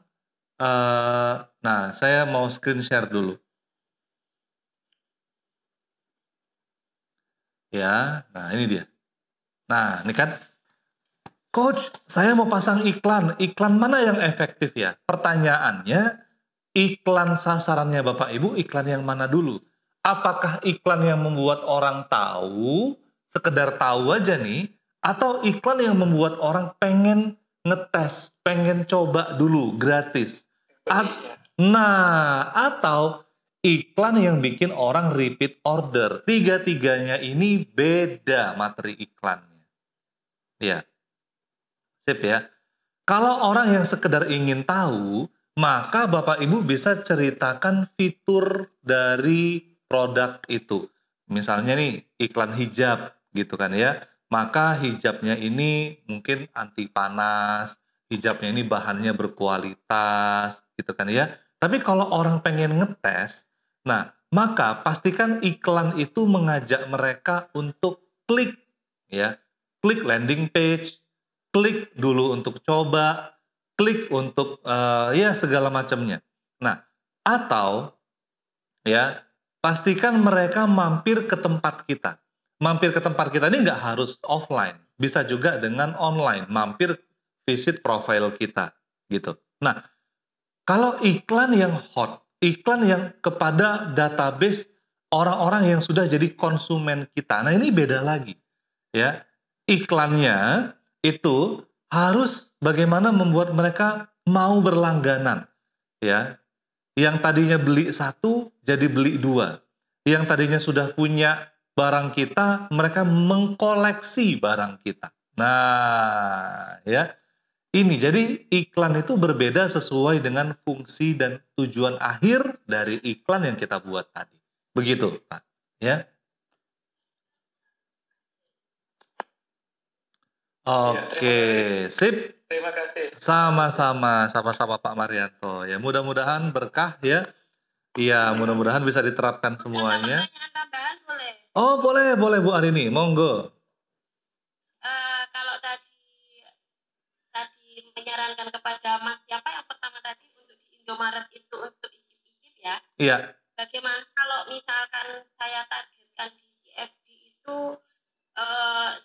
Nah, saya mau screen share dulu. Ya, nah ini dia. Nah, ini kan, Coach, saya mau pasang iklan. Iklan mana yang efektif ya? Pertanyaannya, iklan sasarannya Bapak Ibu, iklan yang mana dulu? Apakah iklan yang membuat orang tahu, sekedar tahu aja nih, atau iklan yang membuat orang pengen ngetes, pengen coba dulu, gratis? Nah, atau iklan yang bikin orang repeat order. Tiga-tiganya ini beda materi iklannya. Ya, sip ya. Kalau orang yang sekedar ingin tahu, maka Bapak Ibu bisa ceritakan fitur dari produk itu. Misalnya nih iklan hijab gitu kan ya. Maka hijabnya ini mungkin anti panas, hijabnya ini bahannya berkualitas gitu kan ya. Tapi kalau orang pengen ngetes, nah maka pastikan iklan itu mengajak mereka untuk klik ya. Klik landing page, klik dulu untuk coba, klik untuk ya segala macamnya. Nah, atau ya pastikan mereka mampir ke tempat kita. Mampir ke tempat kita ini nggak harus offline, bisa juga dengan online, mampir visit profile kita gitu. Nah, kalau iklan yang hot, iklan yang kepada database orang-orang yang sudah jadi konsumen kita, nah ini beda lagi ya. Iklannya itu harus bagaimana membuat mereka mau berlangganan ya. Yang tadinya beli satu jadi beli dua. Yang tadinya sudah punya barang kita, mereka mengkoleksi barang kita. Nah, ya. Ini jadi iklan itu berbeda sesuai dengan fungsi dan tujuan akhir dari iklan yang kita buat tadi. Begitu, Pak. Ya. Oke, sip. Terima kasih. Sama-sama Pak Marianto. Ya, mudah-mudahan berkah ya. Iya, mudah-mudahan bisa diterapkan semuanya. Pertanyaan tambahan boleh? Oh, boleh Bu Arini, monggo. Kalau tadi menyarankan kepada Mas siapa yang pertama tadi untuk di Indomaret itu untuk icip-icip ya. Iya. Bagaimana kalau misalkan saya targetkan di CFD itu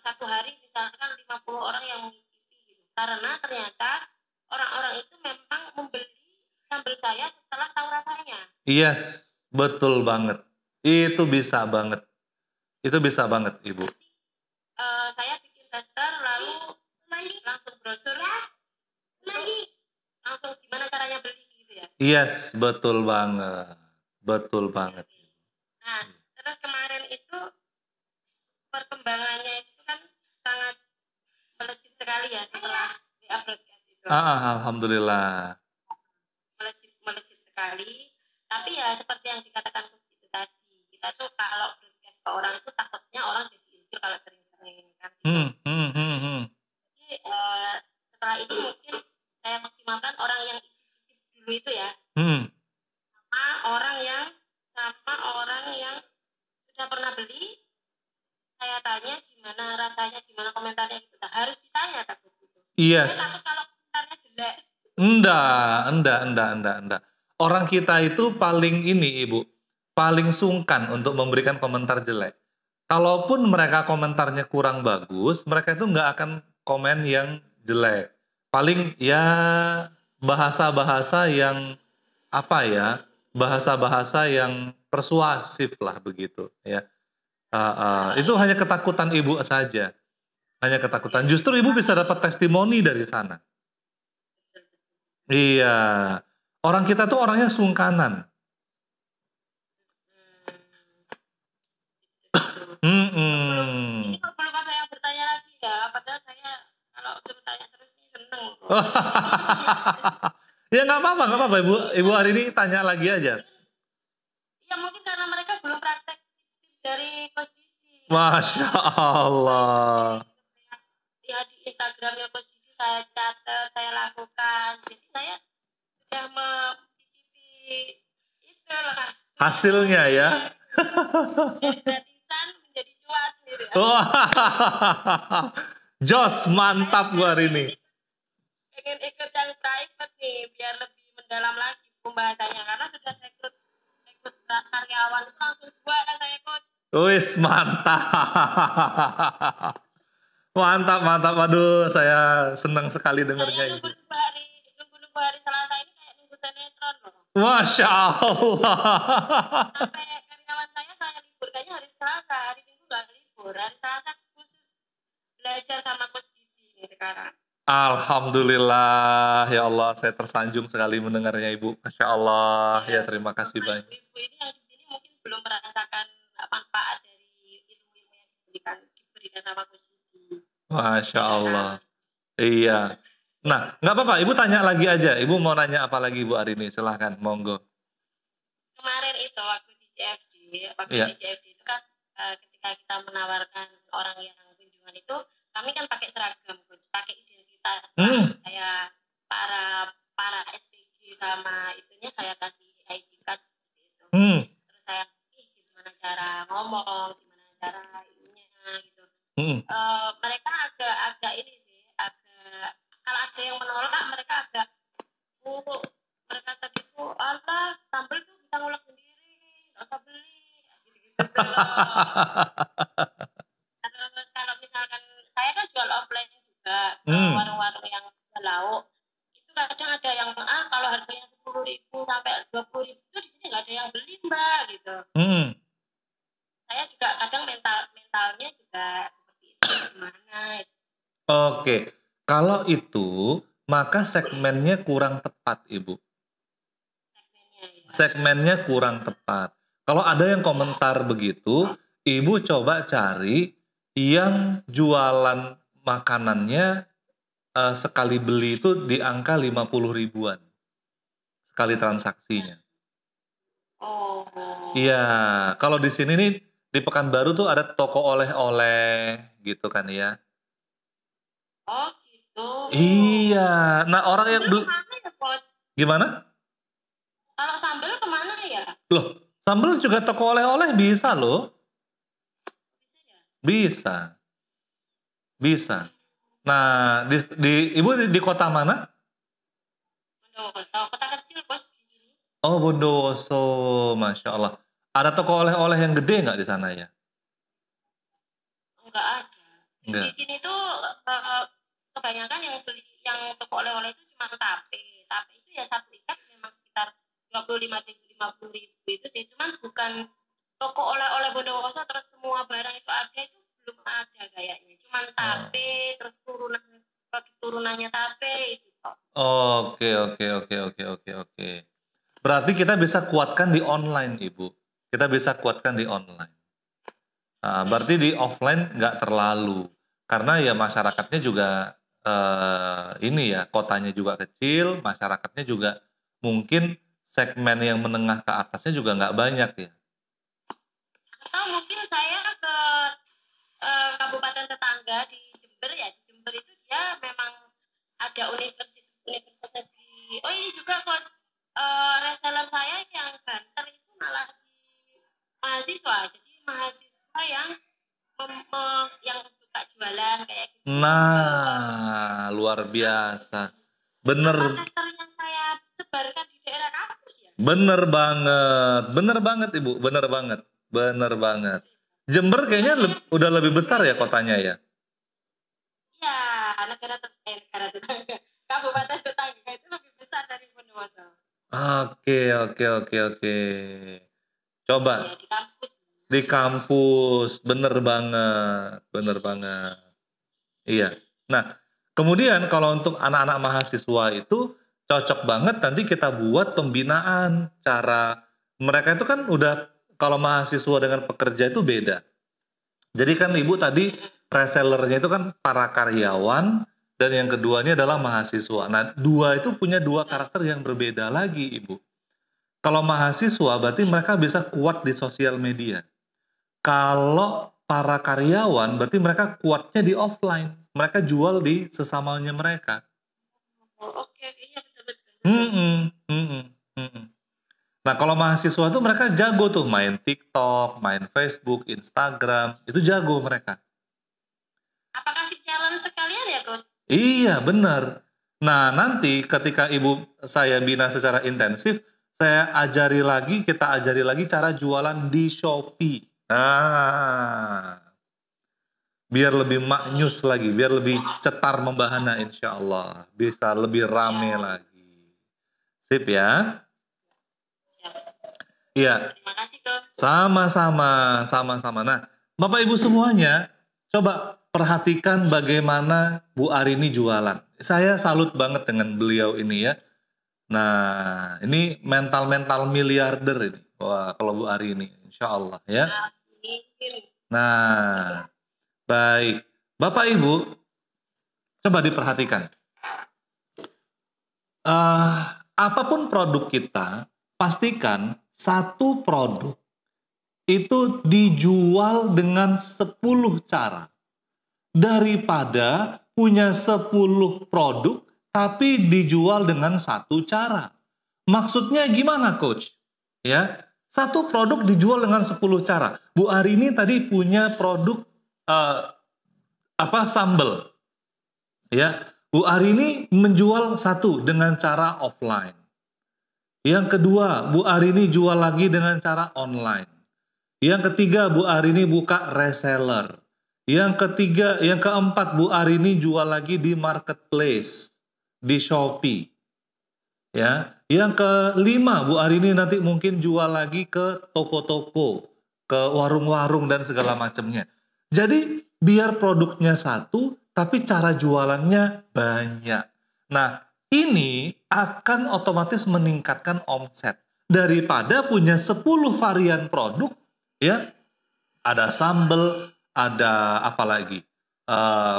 satu hari misalkan 50 orang yang mengicipi gitu. Karena ternyata orang-orang itu memang membeli sambal saya setelah tahu rasanya. Yes, betul banget. Itu bisa banget. Itu bisa banget, Ibu. Saya bikin tester lalu langsung brosur langsung gimana caranya beli gitu ya. Yes, betul banget. Betul banget. Nah, terus kemarin itu perkembangannya itu kan sangat melejit sekali ya setelah WA broadcast itu. Alhamdulillah. Melejit sekali. Tapi ya seperti yang dikatakan Coach itu tadi, kita tuh kalau broadcast ke orang itu takutnya orang jadi insecure kalau sering-sering kan. Jadi setelah ini mungkin saya maksimalkan orang yang icip dulu itu ya. Sama orang yang sudah pernah beli, saya tanya gimana rasanya, gimana komentarnya gitu. Harus ditanya takut gitu. Yes. Saya takut kalau komentarnya jelek. Enggak. Orang kita itu paling ini, Ibu, paling sungkan untuk memberikan komentar jelek. Kalaupun mereka komentarnya kurang bagus, mereka itu nggak akan komen yang jelek. Paling ya bahasa-bahasa yang apa ya, bahasa-bahasa yang persuasif lah begitu ya. Itu hanya ketakutan Ibu saja. Hanya ketakutan. Justru Ibu bisa dapat testimoni dari sana. Iya. Orang kita tuh orangnya sungkanan. Ini kok belum ada yang bertanya lagi ya, padahal saya kalau suruh tanya terus ini seneng. Ya nggak apa-apa Ibu hari ini tanya lagi aja. Ya mungkin karena mereka belum praktek tips dari Coach Didi. Masya Allah. Lihat di Instagramnya Coach Didi saya catat, saya lakukan. Jadi saya sudah mencicipi itu lah. Hasilnya ya. Gratisan menjadi cuan gitu ya. Wah. Jos, mantap gua hari ini. Pengen ikut yang private nih biar lebih mendalam lagi pembahasannya karena sudah rekrut karyawan itu langsung 2 saya coach. Wis, mantap. Mantap. Aduh, saya senang sekali dengarnya Saya Ibu. nunggu hari Selasa ini kayak nunggu sinetron loh. Masya Allah. Sampai karyawan saya libur kayaknya hari Selasa, hari Minggu nggak libur. Hari Selasa khusus belajar sama coach Didi nih sekarang. Alhamdulillah, ya Allah, saya tersanjung sekali mendengarnya Ibu. Masya Allah, ya terima kasih banyak. Ibu ini yang di sini mungkin belum merasakan manfaat dari ilmu-ilmu yang diberikan sama coach Didi. Masya Allah. Iya. Nah, nggak apa-apa, Ibu tanya lagi aja. Ibu mau nanya apa lagi Ibu hari ini? Silahkan, monggo. Kemarin itu waktu di CFD Iya. itu kan ketika kita menawarkan orang yang kunjungan itu, kami kan pakai seragam, coach, pakai identitas. Saya para SPG sama itunya saya kasih ID card seperti itu. Terus saya gimana cara ngomong, gimana cara ininya gitu. Mereka agak ini sih, agak kalau ada yang menolak mereka agak mereka tadi tuh Allah sambal tuh bisa ngulek sendiri, nggak usah beli gitu-gitu Terus kalau misalkan saya kan jual offline juga warung-warung yang jual lauk itu kadang ada yang kalau harganya 10.000 sampai 20.000 itu di sini nggak ada yang beli mbak gitu. Saya juga kadang mentalnya juga seperti itu gimana. Oke, kalau itu maka segmennya kurang tepat Ibu. Segmennya kurang tepat. Kalau ada yang komentar begitu, Ibu coba cari yang jualan makanannya sekali beli itu di angka 50 ribuan sekali transaksinya. Oh. Iya, kalau di sini nih di Pekanbaru tuh ada toko oleh-oleh gitu kan ya. Oh gitu. Iya, nah orang yang beli Kemana ya, coach? gimana? Kalau sambal kemana ya? Loh, sambal juga toko oleh-oleh bisa loh. Bisa ya? Bisa. Nah, Ibu di kota mana? Bondowoso, kota kecil bos di sini. Oh, Bondowoso, Masya Allah. Ada toko oleh-oleh yang gede nggak di sana ya? Enggak ada. Enggak. Di sini tuh kebanyakan yang beli yang toko oleh-oleh itu cuma tape. Tape itu ya satu ikat memang sekitar 25.000 50.000 itu sih. Cuman bukan toko oleh-oleh Bondowoso terus semua barang itu ada itu belum ada kayaknya. Cuman tape terus turunannya tape itu. Oke. Berarti kita bisa kuatkan di online, Ibu. Kita bisa kuatkan di online. Nah, berarti di offline nggak terlalu. Karena ya masyarakatnya juga ini ya, kotanya juga kecil, masyarakatnya juga mungkin segmen yang menengah ke atasnya juga nggak banyak ya. Atau mungkin saya ke kabupaten tetangga di Jember ya. Di Jember itu dia memang ada universitas di ini juga kok reseller saya yang banter itu malah di mahasiswa. Jadi mahasiswa yang yang suka jualan kayak gitu. Nah, luar biasa. Bener yang saya sebarkan di daerah kampus ya. Bener banget Ibu, bener banget. Jember kayaknya udah lebih besar ya kotanya ya. Iya, negara tetangga, kabupaten tetangga itu lebih besar dari Bondowoso. Oke. Coba Ya, di kampus. di kampus, bener banget. Iya. Nah, kemudian kalau untuk anak-anak mahasiswa itu cocok banget nanti kita buat pembinaan cara mereka itu kan udah kalau mahasiswa dengan pekerja itu beda. Jadi kan Ibu tadi resellernya itu kan para karyawan dan yang keduanya adalah mahasiswa. Nah, itu punya dua karakter yang berbeda lagi, Ibu. Kalau mahasiswa berarti mereka bisa kuat di sosial media. Kalau para karyawan berarti mereka kuatnya di offline. Mereka jual di sesamanya mereka. Oke, iya betul. Nah, kalau mahasiswa tuh mereka jago tuh main TikTok, main Facebook, Instagram, itu jago mereka. Apa kasih challenge sekalian ya, Coach? Iya, benar. Nah, nanti ketika ibu saya bina secara intensif, kita ajari lagi cara jualan di Shopee. Nah, biar lebih maknyus lagi, biar lebih cetar membahana insya Allah. Bisa lebih rame lagi. Sip ya? Ya. Iya, Terima kasih, Coach. sama-sama. Nah, Bapak Ibu semuanya, coba perhatikan bagaimana Bu Arini jualan. Saya salut banget dengan beliau ini ya. Nah, ini mental miliarder ini. Wah, kalau Bu Arini, insya Allah ya. Amin. Nah, baik. Bapak Ibu, coba diperhatikan. Apapun produk kita, pastikan satu produk itu dijual dengan 10 cara. Daripada punya 10 produk, tapi dijual dengan satu cara. Maksudnya gimana, Coach? Ya, satu produk dijual dengan 10 cara. Bu Arini tadi punya produk sambal. Ya, Bu Arini menjual satu dengan cara offline. Yang kedua, Bu Arini jual lagi dengan cara online. Yang ketiga, Bu Arini buka reseller. Yang keempat, Bu Arini jual lagi di marketplace, di Shopee. Ya, yang kelima, Bu Arini nanti mungkin jual lagi ke toko-toko, ke warung-warung dan segala macamnya. Jadi biar produknya satu, tapi cara jualannya banyak. Nah, ini akan otomatis meningkatkan omset daripada punya 10 varian produk, ya. Ada sambal, ada apa lagi?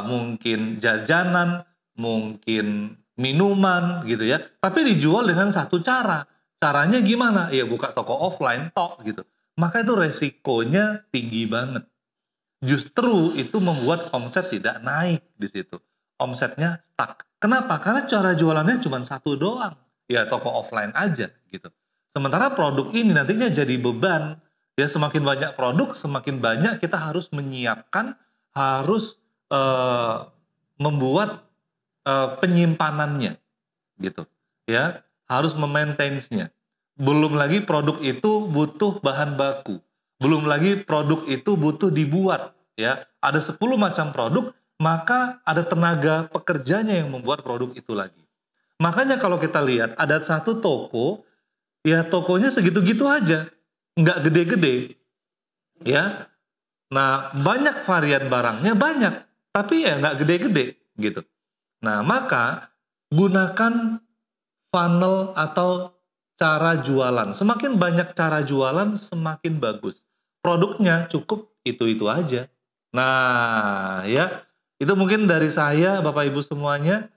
Mungkin jajanan, mungkin minuman gitu ya. Tapi dijual dengan satu cara. Caranya gimana? Ya buka toko offline tok gitu. Maka itu resikonya tinggi banget. Justru itu membuat omset tidak naik di situ. Omsetnya stuck. Kenapa? Karena cara jualannya cuma satu doang. Ya toko offline aja gitu. Sementara produk ini nantinya jadi beban. Ya semakin banyak produk, semakin banyak kita harus menyiapkan, harus membuat penyimpanannya gitu. Ya, harus memaintainnya. Belum lagi produk itu butuh bahan baku. Belum lagi produk itu butuh dibuat, ya. Ada 10 macam produk, maka ada tenaga pekerjanya yang membuat produk itu lagi. Makanya kalau kita lihat ada satu toko, ya tokonya segitu-gitu aja, nggak gede-gede, ya. Nah, banyak varian barangnya banyak, tapi ya nggak gede-gede gitu. Nah, maka gunakan funnel atau cara jualan. Semakin banyak cara jualan, semakin bagus. Produknya cukup itu-itu aja. Nah, ya, itu mungkin dari saya, Bapak Ibu semuanya.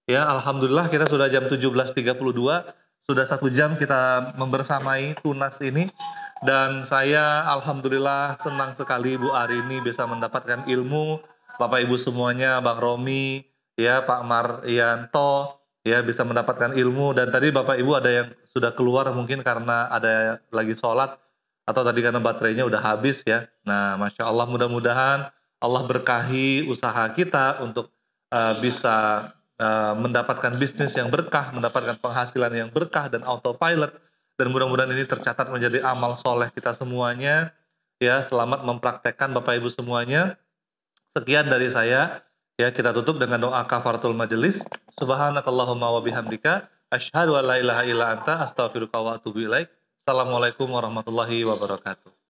Ya, alhamdulillah kita sudah jam 17.32. Sudah 1 jam kita membersamai Tunas ini. Dan saya alhamdulillah senang sekali Bu Arini bisa mendapatkan ilmu. Bapak Ibu semuanya, Bang Romi, ya Pak Maryanto, ya bisa mendapatkan ilmu. Dan tadi Bapak Ibu ada yang sudah keluar mungkin karena ada lagi sholat atau tadi karena baterainya udah habis ya. Nah, Masya Allah, mudah-mudahan Allah berkahi usaha kita untuk bisa mendapatkan bisnis yang berkah, mendapatkan penghasilan yang berkah dan autopilot. Dan mudah-mudahan ini tercatat menjadi amal soleh kita semuanya. Ya, selamat mempraktekkan Bapak Ibu semuanya. Sekian dari saya. Ya, kita tutup dengan doa kafaratul majelis. Subhanakallahumma wa bihamdika asyhadu an la ilaha illa anta astaghfiruka wa atubu ilaik. Assalamualaikum warahmatullahi wabarakatuh.